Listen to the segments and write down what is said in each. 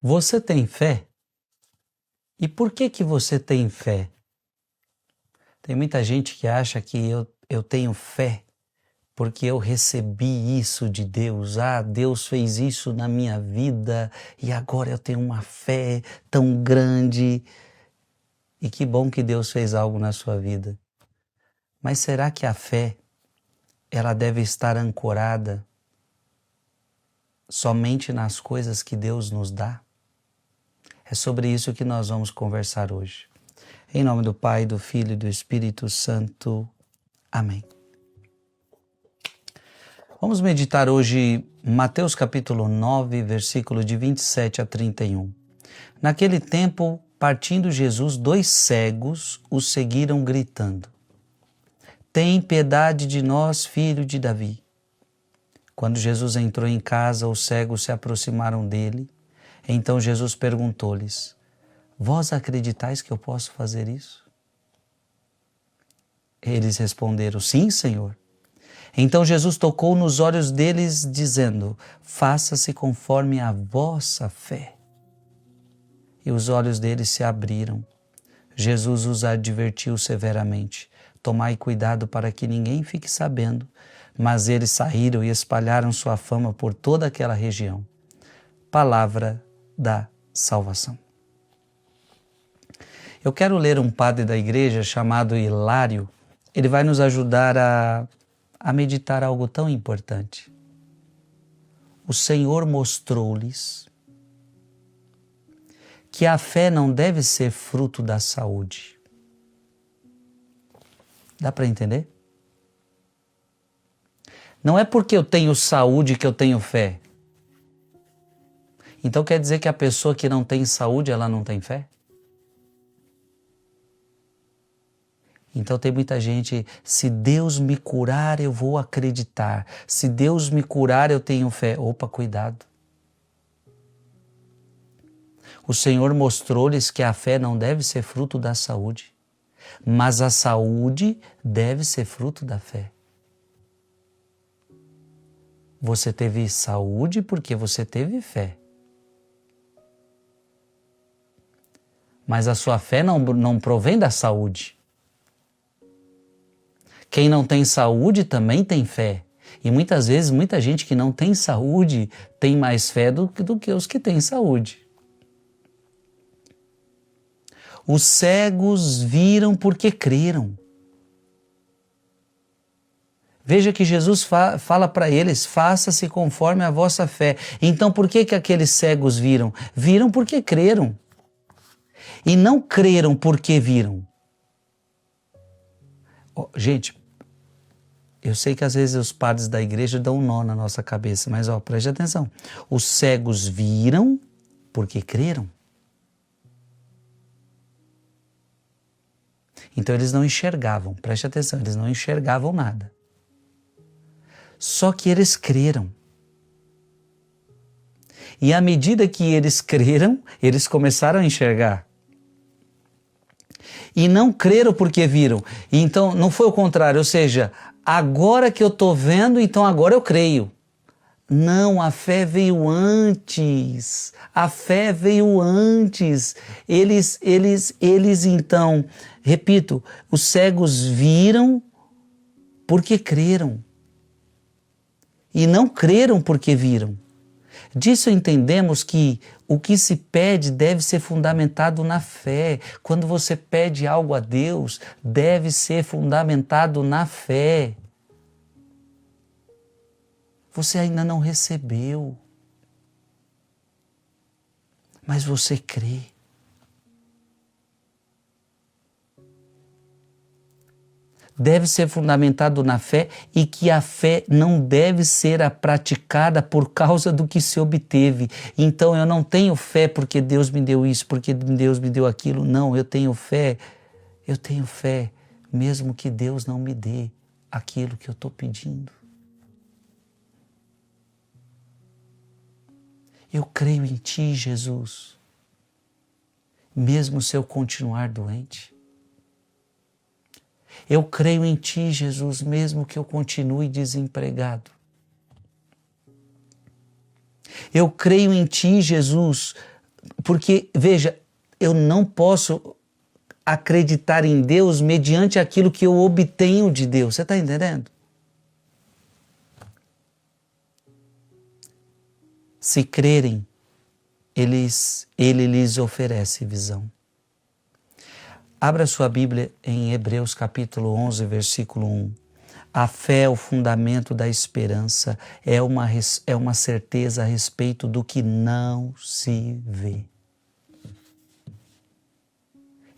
Você tem fé? E por que você tem fé? Tem muita gente que acha que eu tenho fé porque eu recebi isso de Deus. Deus fez isso na minha vida e agora eu tenho uma fé tão grande. E que bom que Deus fez algo na sua vida. Mas será que a fé, ela deve estar ancorada somente nas coisas que Deus nos dá? É sobre isso que nós vamos conversar hoje. Em nome do Pai, do Filho e do Espírito Santo. Amém. Vamos meditar hoje Mateus capítulo 9, versículo de 27 a 31. Naquele tempo, partindo Jesus, 2 cegos o seguiram gritando: Tem piedade de nós, filho de Davi. Quando Jesus entrou em casa, os cegos se aproximaram dele. Então Jesus perguntou-lhes: Vós acreditais que eu posso fazer isso? Eles responderam: Sim, Senhor. Então Jesus tocou nos olhos deles, dizendo: Faça-se conforme a vossa fé. E os olhos deles se abriram. Jesus os advertiu severamente: Tomai cuidado para que ninguém fique sabendo. Mas eles saíram e espalharam sua fama por toda aquela região. Palavra da salvação. Eu quero ler um padre da igreja chamado Hilário. Ele vai nos ajudar a meditar algo tão importante. O Senhor mostrou-lhes que a fé não deve ser fruto da saúde. Dá para entender? Não é porque eu tenho saúde que eu tenho fé. Então quer dizer que a pessoa que não tem saúde, ela não tem fé? Então tem muita gente: se Deus me curar, eu vou acreditar. Se Deus me curar, eu tenho fé. Opa, cuidado. O Senhor mostrou-lhes que a fé não deve ser fruto da saúde, mas a saúde deve ser fruto da fé. Você teve saúde porque você teve fé. Mas a sua fé não provém da saúde. Quem não tem saúde também tem fé. E muitas vezes, muita gente que não tem saúde tem mais fé do que os que têm saúde. Os cegos viram porque creram. Veja que Jesus fala para eles: faça-se conforme a vossa fé. Então por que aqueles cegos viram? Viram porque creram. E não creram porque viram. Gente, eu sei que às vezes os padres da igreja dão um nó na nossa cabeça, mas preste atenção. Os cegos viram porque creram. Então eles não enxergavam, preste atenção, eles não enxergavam nada. Só que eles creram. E à medida que eles creram, eles começaram a enxergar. E não creram porque viram. Então não foi o contrário, ou seja, agora que eu estou vendo, então agora eu creio. Não, a fé veio antes. A fé veio antes. Eles então, repito, os cegos viram porque creram. E não creram porque viram. Disso entendemos que o que se pede deve ser fundamentado na fé. Quando você pede algo a Deus, deve ser fundamentado na fé. Você ainda não recebeu, mas você crê. Deve ser fundamentado na fé e que a fé não deve ser praticada por causa do que se obteve. Então eu não tenho fé porque Deus me deu isso, porque Deus me deu aquilo. Não, eu tenho fé mesmo que Deus não me dê aquilo que eu estou pedindo. Eu creio em Ti, Jesus, mesmo se eu continuar doente. Eu creio em Ti, Jesus, mesmo que eu continue desempregado. Eu creio em Ti, Jesus, Porque, veja, eu não posso acreditar em Deus mediante aquilo que eu obtenho de Deus. Você está entendendo? Se crerem, Ele lhes oferece visão. Abra sua Bíblia em Hebreus capítulo 11, versículo 1. A fé é o fundamento da esperança, é uma certeza a respeito do que não se vê.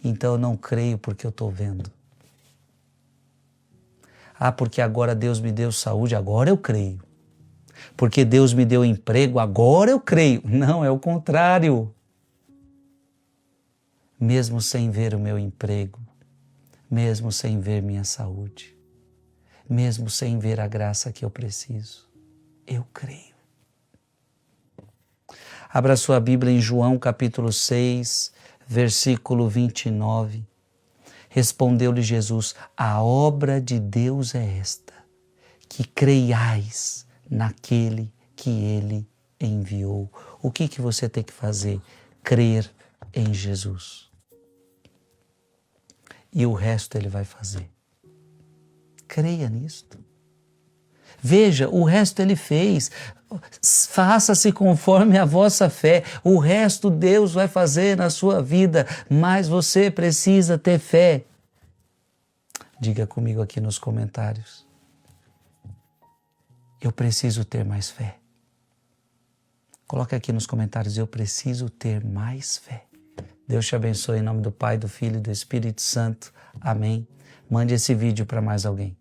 Então eu não creio porque eu estou vendo. Porque agora Deus me deu saúde, agora eu creio. Porque Deus me deu emprego, agora eu creio. Não, é o contrário. Mesmo sem ver o meu emprego, mesmo sem ver minha saúde, mesmo sem ver a graça que eu preciso, eu creio. Abra sua Bíblia em João capítulo 6, versículo 29. Respondeu-lhe Jesus: a obra de Deus é esta, que creiais naquele que Ele enviou. O que você tem que fazer? Crer em Jesus. E o resto Ele vai fazer. Creia nisto. Veja, o resto Ele fez. Faça-se conforme a vossa fé. O resto Deus vai fazer na sua vida, mas você precisa ter fé. Diga comigo aqui nos comentários. Eu preciso ter mais fé. Coloque aqui nos comentários, eu preciso ter mais fé. Deus te abençoe em nome do Pai, do Filho e do Espírito Santo. Amém. Mande esse vídeo para mais alguém.